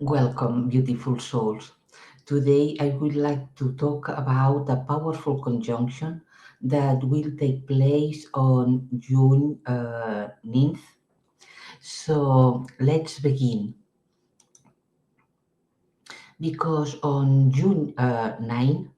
Welcome, beautiful souls. Today, I would like to talk about a powerful conjunction that will take place on June 9th. So, let's begin. Because on June 9,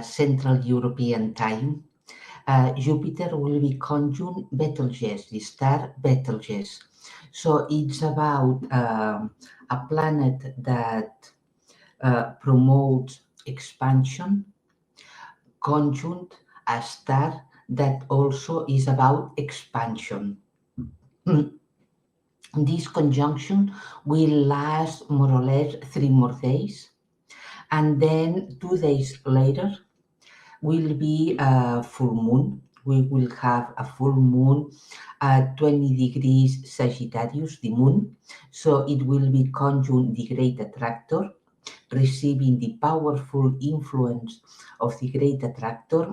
Central European Time, Jupiter will be conjunct Betelgeuse, the star Betelgeuse. So, it's about a planet that promotes expansion, conjunct a star that also is about expansion. This conjunction will last more or less 3 more days, and then 2 days later will be a full moon. We will have a full moon at 20 degrees Sagittarius, the moon. So it will be conjunct the great attractor, receiving the powerful influence of the great attractor,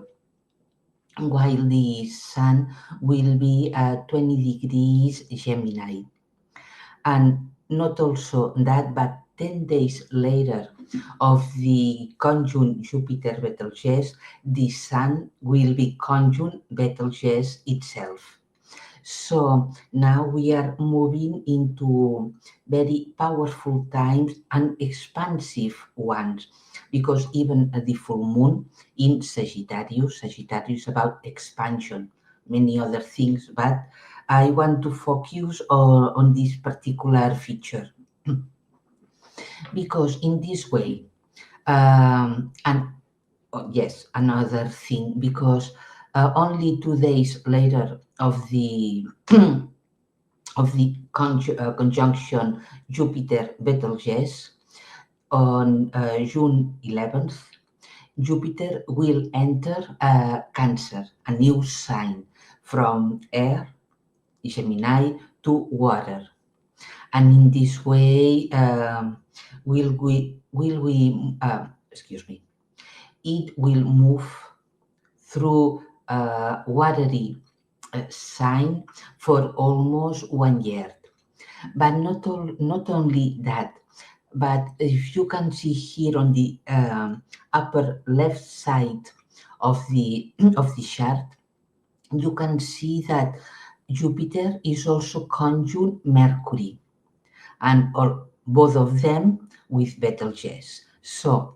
while the sun will be at 20 degrees Gemini. And not also that, but 10 days later of the conjunct Jupiter Betelgeuse, the sun will be conjunct Betelgeuse itself. So now we are moving into very powerful times and expansive ones, because even the full moon in Sagittarius about expansion, many other things, but I want to focus on this particular feature because in this way, and yes, another thing, because only 2 days later of the conjunction Jupiter Betelgeuse on June 11th, Jupiter will enter Cancer, a new sign from air, Gemini, to water. And in this way, it will move through watery sign for almost 1 year. But not only that, but if you can see here on the upper left side of the of the chart, you can see that Jupiter is also conjunct Mercury, and both of them with Betelgeuse. So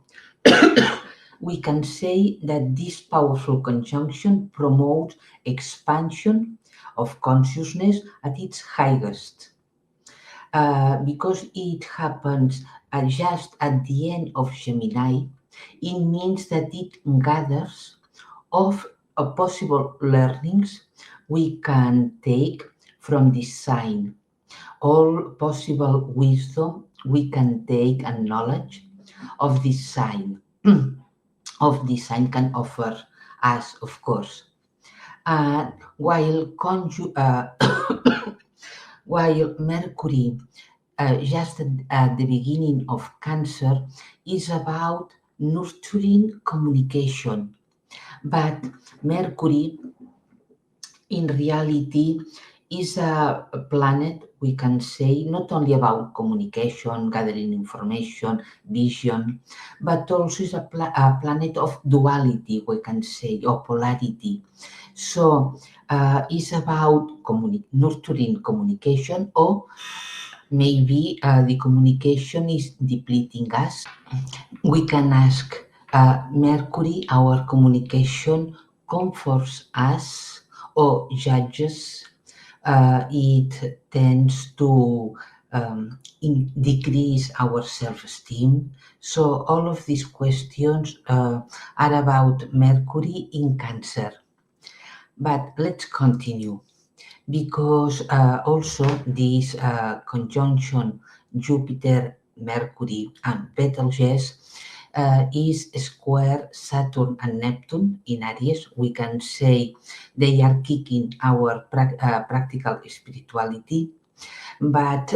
we can say that this powerful conjunction promotes expansion of consciousness at its highest. Because it happens just at the end of Gemini, it means that it gathers of possible learnings we can take from this sign, all possible wisdom we can take and knowledge of this sign, of this sign can offer us, of course. While while Mercury, just at the beginning of Cancer, is about nurturing communication. But Mercury, in reality, is a planet, we can say, not only about communication, gathering information, vision, but also is a planet of duality, we can say, or polarity. So it's about nurturing communication, or maybe the communication is depleting us. We can ask Mercury, our communication comforts us or judges. It tends to decrease our self-esteem. So all of these questions are about Mercury in Cancer. But let's continue, because also this conjunction Jupiter, Mercury, and Betelgeuse is square Saturn and Neptune in Aries. We can say they are kicking our practical spirituality, but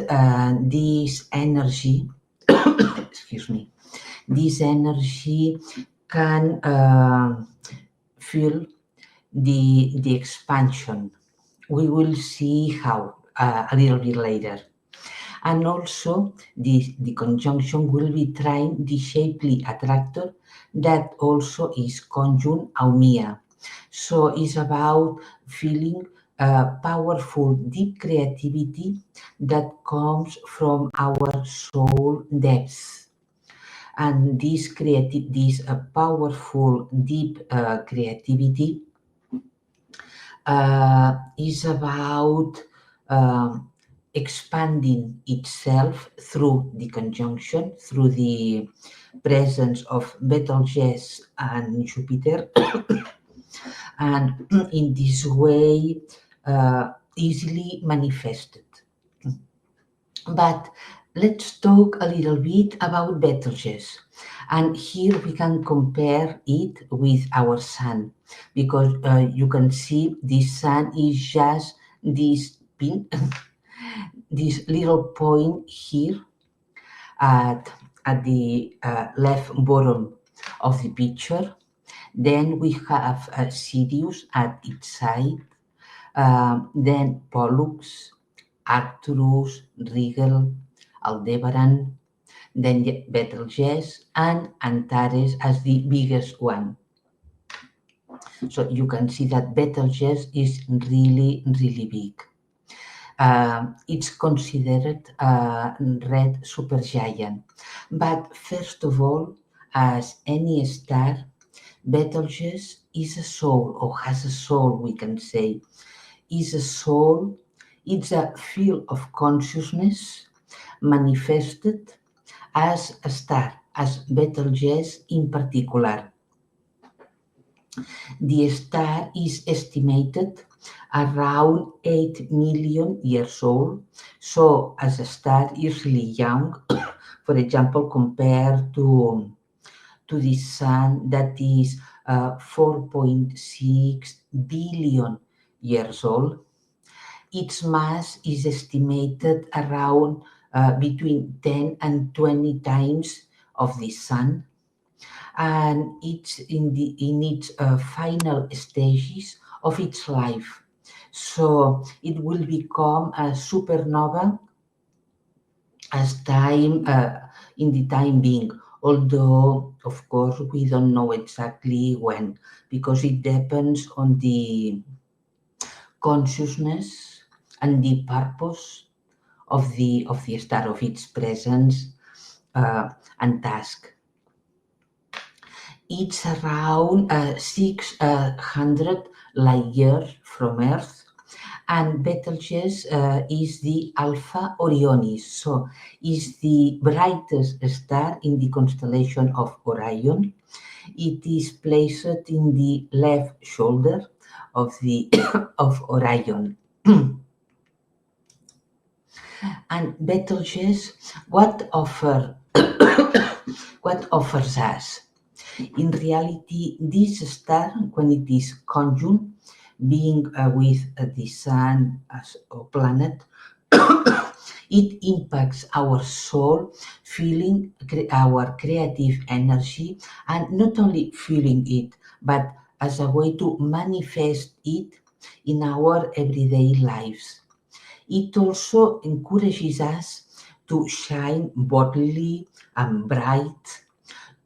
this energy, excuse me, this energy can fuel the expansion. We will see how a little bit later. And also, the conjunction will be trying the shapely attractor that also is conjunct Aumia. So it's about feeling powerful, deep creativity that comes from our soul depths. And this powerful, deep creativity is about um, expanding itself through the conjunction, through the presence of Betelgeuse and Jupiter, and in this way, easily manifested. But let's talk a little bit about Betelgeuse. And here we can compare it with our sun, because you can see the sun is just this pin, this little point here at, at the left bottom of the picture. Then we have Sirius at its side, then Pollux, Arcturus, Rigel, Aldebaran, then Betelgeuse, and Antares as the biggest one. So you can see that Betelgeuse is really, really big. It's considered a red supergiant. But first of all, as any star, Betelgeuse is a soul, or has a soul, we can say. Is a soul, it's a field of consciousness manifested as a star, as Betelgeuse in particular. The star is estimated around 8 million years old, so as a star is really young, for example, compared to the sun that is 4.6 billion years old. Its mass is estimated around between 10 and 20 times of the sun, and it's in its final stages of its life. So it will become a supernova as time in the time being, although of course we don't know exactly when, because it depends on the consciousness and the purpose of the star, of its presence and task. It's around 600 light years from Earth, and Betelgeuse is the Alpha Orionis, so is the brightest star in the constellation of Orion. It is placed in the left shoulder of the of Orion. And Betelgeuse, what offer what offers us? In reality, this star, when it is conjunct, being with the sun as a planet, it impacts our soul, feeling our creative energy, and not only feeling it, but as a way to manifest it in our everyday lives. It also encourages us to shine boldly and bright,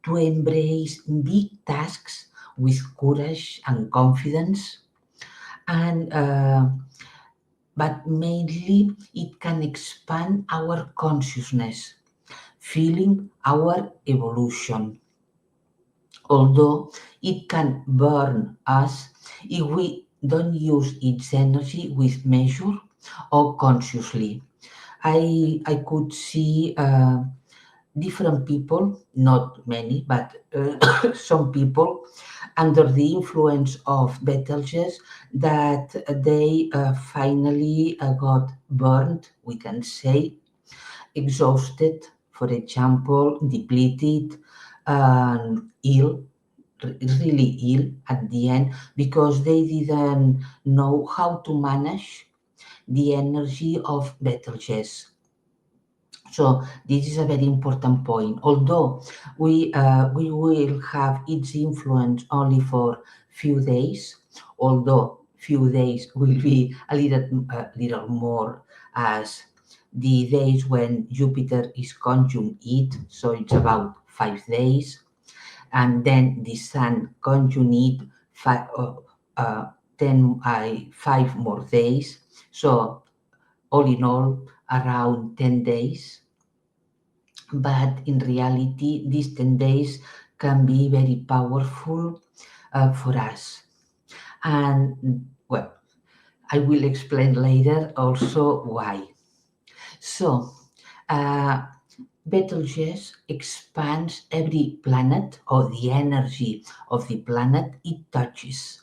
to embrace big tasks with courage and confidence, and but mainly it can expand our consciousness, feeling our evolution, although it can burn us if we don't use its energy with measure or consciously. I could see different people, not many, but some people under the influence of Betelgeuse that they finally got burned, we can say, exhausted, for example, depleted, ill, really ill at the end because they didn't know how to manage the energy of Betelgeuse. So this is a very important point. Although we will have its influence only for few days, although few days will be a little more as the days when Jupiter is conjunct it, so it's about 5 days, and then the Sun conjunct it 5 more days. So all in all, around 10 days. But in reality, these 10 days can be very powerful for us. And well, I will explain later also why. So, uh, Betelgeuse expands every planet or the energy of the planet it touches.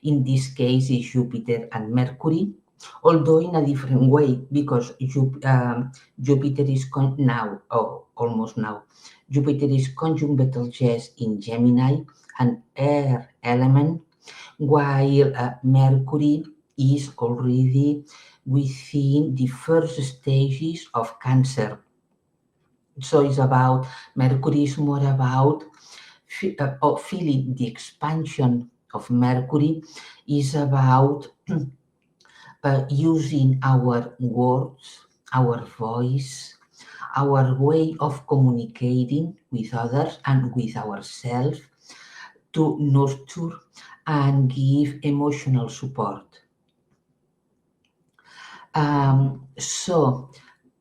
In this case, is Jupiter and Mercury, although in a different way because Jupiter is now, or almost now, Jupiter is conjunct Betelgeuse in Gemini, an air element, while Mercury is already within the first stages of Cancer. So it's about Mercury is more about feeling the expansion of Mercury is about using our words, our voice, our way of communicating with others and with ourselves to nurture and give emotional support. So,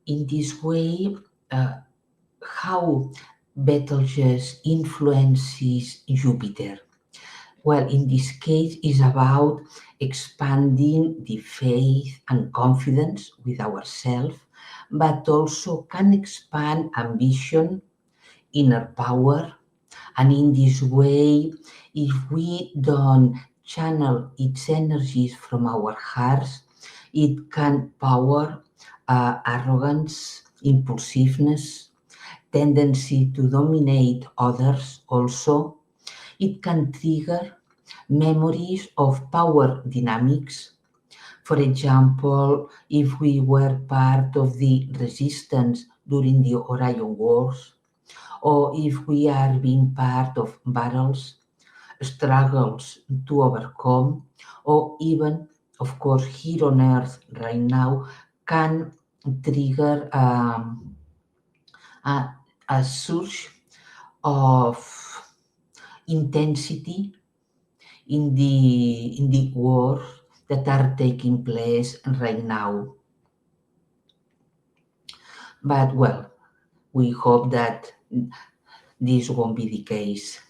in this way, uh, how Betelgeuse influences Jupiter? Well, in this case, is about expanding the faith and confidence with ourselves, but also can expand ambition, inner power, and in this way, if we don't channel its energies from our hearts, it can power arrogance, impulsiveness, tendency to dominate others also. It can trigger memories of power dynamics. For example, if we were part of the resistance during the Orion Wars, or if we are being part of battles, struggles to overcome, or even, of course, here on Earth right now, can trigger a, a surge of intensity in the wars that are taking place right now. But well, we hope that this won't be the case.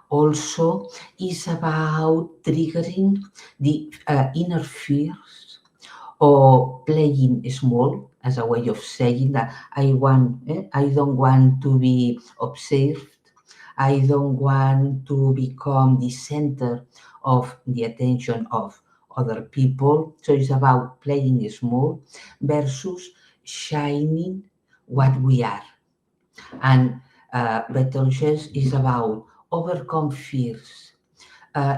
Also, is about triggering the inner fears or playing small as a way of saying that I don't want to be observed. I don't want to become the center of the attention of other people. So it's about playing small versus shining what we are. And Betelgeuse is about overcome fears,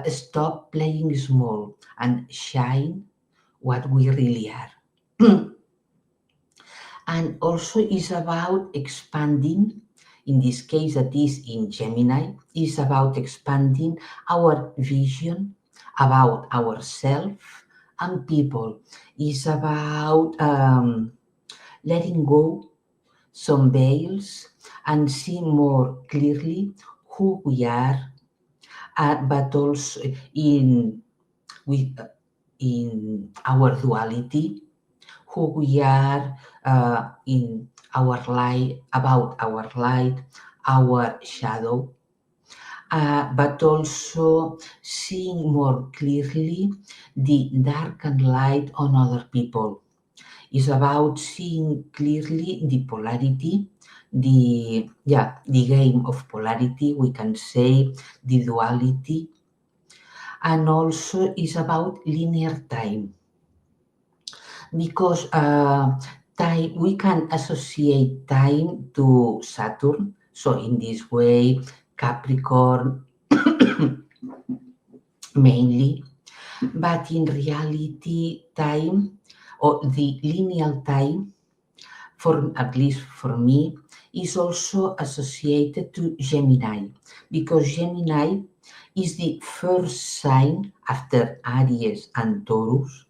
stop playing small, and shine what we really are. And also is about expanding, in this case that is in Gemini, is about expanding our vision about ourselves and people. Is about letting go some veils and see more clearly who we are, but also with in our duality, who we are in our light, about our light, our shadow, but also seeing more clearly the dark and light on other people. It's about seeing clearly the polarity, the game of polarity, we can say the duality, and also is about linear time because time we can associate time to Saturn. So in this way, Capricorn mainly, but in reality, time or the lineal time, for at least for me, is also associated to Gemini because Gemini is the first sign after Aries and Taurus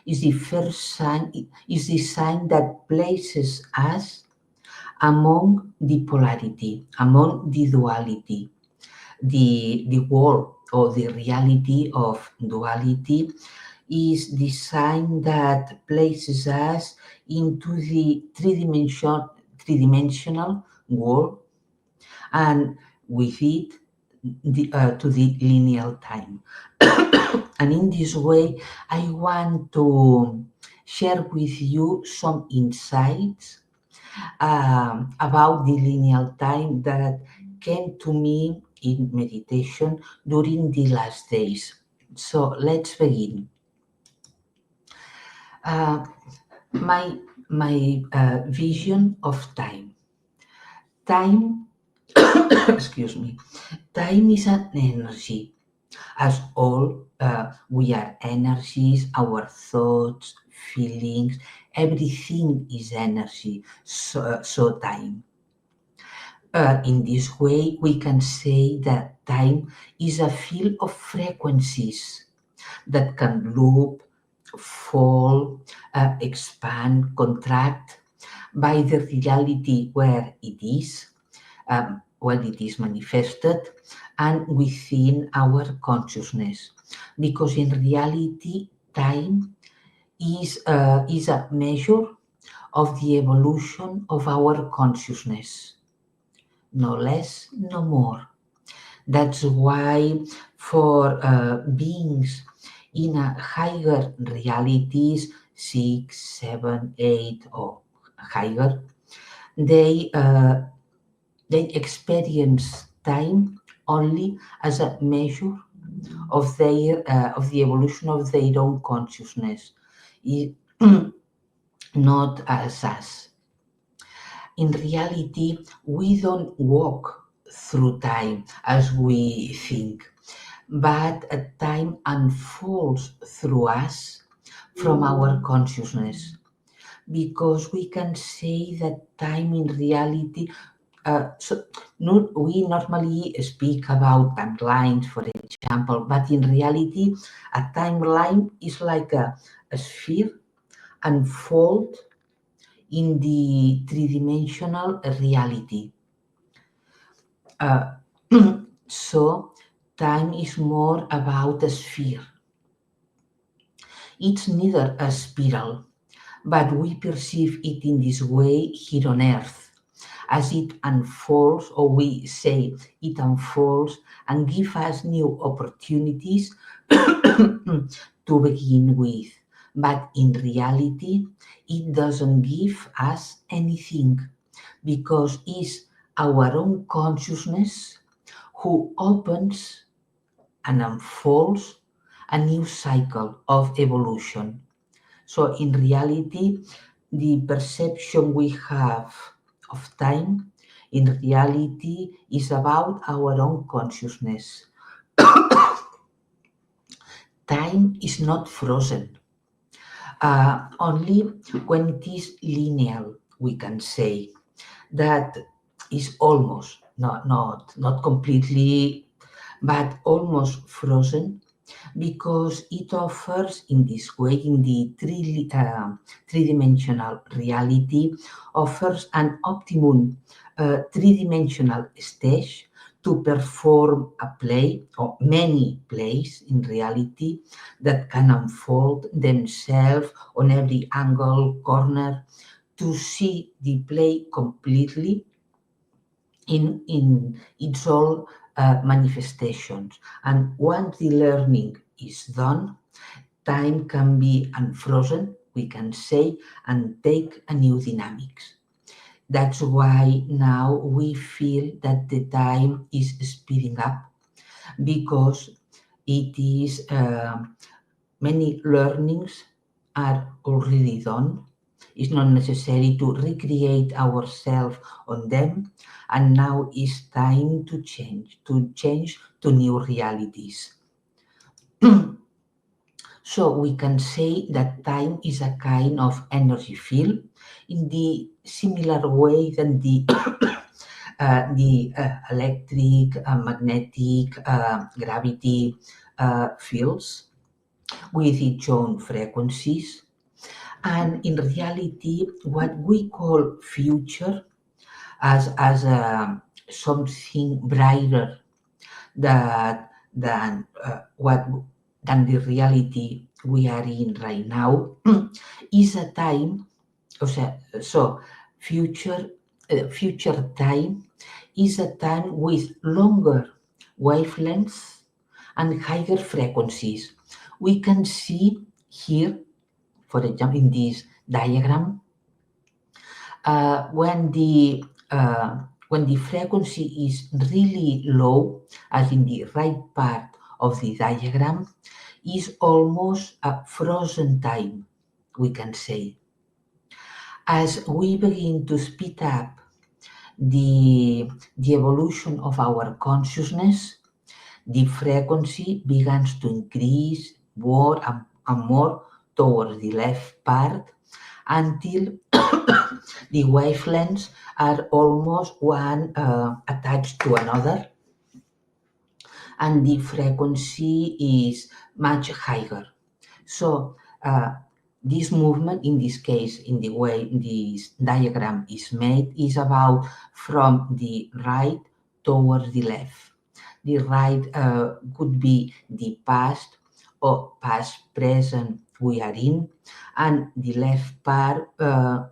is the first sign, is the sign that places us among the polarity, among the duality, the world or the reality of duality is the sign that places us into the three-dimensional world, and with it to the lineal time. And in this way, I want to share with you some insights about the lineal time that came to me in meditation during the last days. So let's begin. Uh, my vision of time. Time, excuse me. Time is an energy. As all we are energies, our thoughts, feelings, everything is energy. So time. In this way, we can say that time is a field of frequencies that can loop, fall, expand, contract by the reality where it is manifested, and within our consciousness. Because in reality, time is a measure of the evolution of our consciousness, no less, no more. That's why for beings in a higher realities, 6, 7, 8, or higher, they uh, they experience time only as a measure of the evolution of their own consciousness, i- not as us. In reality, we don't walk through time as we think, but time unfolds through us from our consciousness, because we can say that time in reality, we normally speak about timelines, for example, but in reality, a timeline is like a sphere unfold in the three-dimensional reality. Uh, so, time is more about a sphere. It's neither a spiral, but we perceive it in this way here on Earth. As it unfolds, or we say it unfolds, and give us new opportunities to begin with. But in reality, it doesn't give us anything, because it's our own consciousness who opens and unfolds a new cycle of evolution. So in reality, the perception we have of time in reality is about our own consciousness. Time is not frozen. Only when it is lineal, we can say that is almost not completely, but almost frozen, because it offers in this way, in the three-dimensional reality, offers an optimum three-dimensional stage to perform a play, or many plays in reality, that can unfold themselves on every angle, corner, to see the play completely in its all manifestations. And once the learning is done, time can be unfrozen, we can say, and take a new dynamics. That's why now we feel that the time is speeding up, because it is many learnings are already done. It's not necessary to recreate ourselves on them, and now it's time to change to new realities. So we can say that time is a kind of energy field in the similar way than the electric, magnetic, gravity fields. with its own frequencies. And in reality, what we call future as something brighter than what than the reality we are in right now is a time. So future future time is a time with longer wavelengths and higher frequencies. We can see here, for example, in this diagram, uh, when the when the frequency is really low, as in the right part of the diagram, is almost a frozen time, we can say. As we begin to speed up the evolution of our consciousness, the frequency begins to increase more and more towards the left part until the wavelengths are almost one attached to another, and the frequency is much higher. So this movement, in this case, in the way this diagram is made, is about from the right towards the left. The right could be the past or past present we are in, and the left part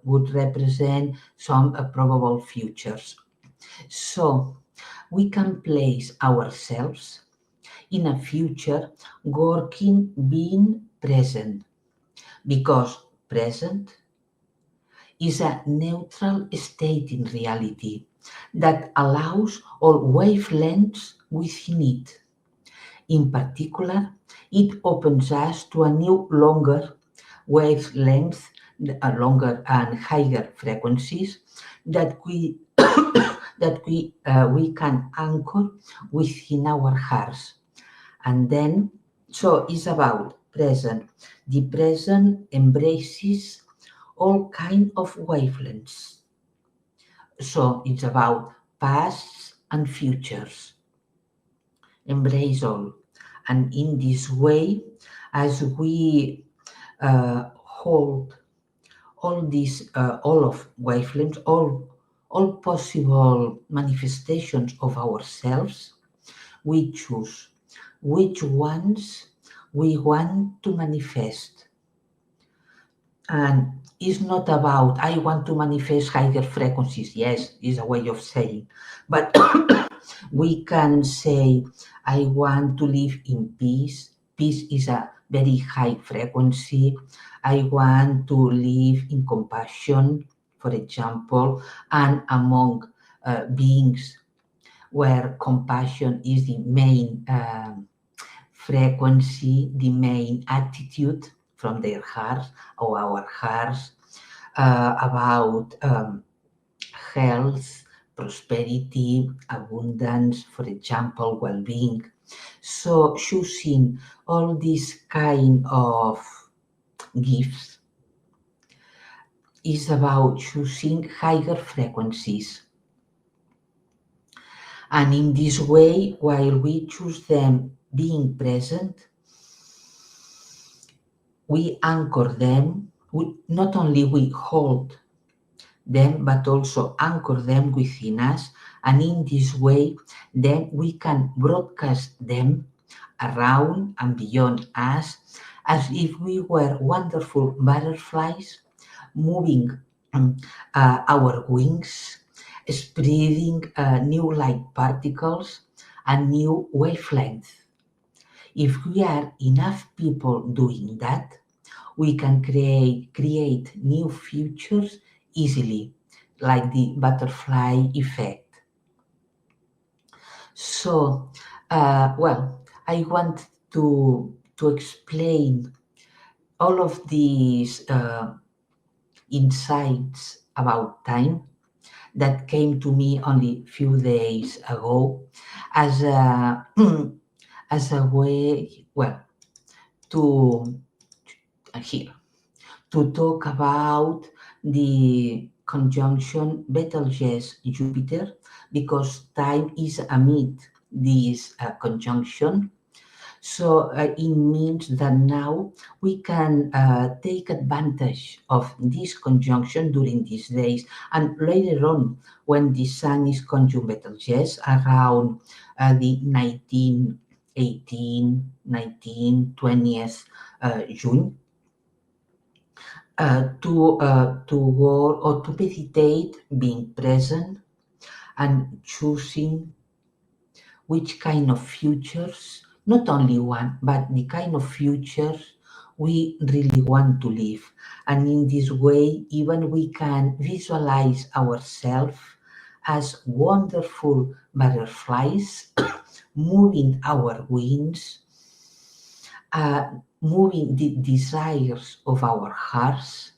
would represent some probable futures. So we can place ourselves in a future working being present, because present is a neutral state in reality that allows all wavelengths within it. In particular, it opens us to a new longer wavelength, longer and higher frequencies that we can anchor within our hearts. And then, so it's about present. The present embraces all kind of wavelengths. So it's about pasts and futures. Embrace all. And in this way, as we hold all of wavelengths, all possible manifestations of ourselves, we choose which ones we want to manifest. And it's not about I want to manifest higher frequencies. Yes, is a way of saying, but we can say I want to live in peace. Peace is a very high frequency. I want to live in compassion, for example, and among beings where compassion is the main frequency, the main attitude from their hearts or our hearts, about health, prosperity, abundance, for example, well-being. So choosing all these kind of gifts is about choosing higher frequencies. And in this way, while we choose them being present, we anchor them. Not only we hold them, but also anchor them within us. And in this way, then we can broadcast them around and beyond us as if we were wonderful butterflies moving our wings, spreading new light particles and new wavelengths. If we are enough people doing that, we can create new futures easily, like the butterfly effect. So, well, I want to explain all of these insights about time that came to me only few days ago as a as a way, well, to here to talk about the conjunction Betelgeuse Jupiter, because time is amid this conjunction. So it means that now we can take advantage of this conjunction during these days, and later on, when the Sun is conjunct Betelgeuse around the 18, 19, 20th June, to work or to meditate, being present and choosing which kind of futures, not only one, but the kind of futures we really want to live. And in this way, even we can visualize ourselves as wonderful butterflies moving our wings, moving the desires of our hearts,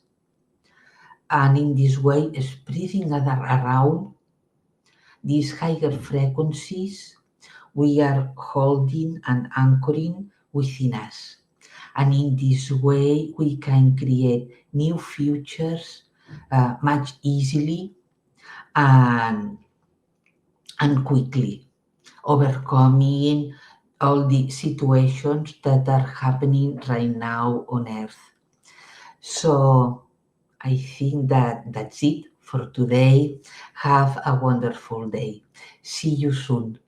and in this way spreading around these higher frequencies we are holding and anchoring within us. And in this way, we can create new futures much easily and, and quickly, overcoming all the situations that are happening right now on Earth. So I think that that's it for today. Have a wonderful day. See you soon.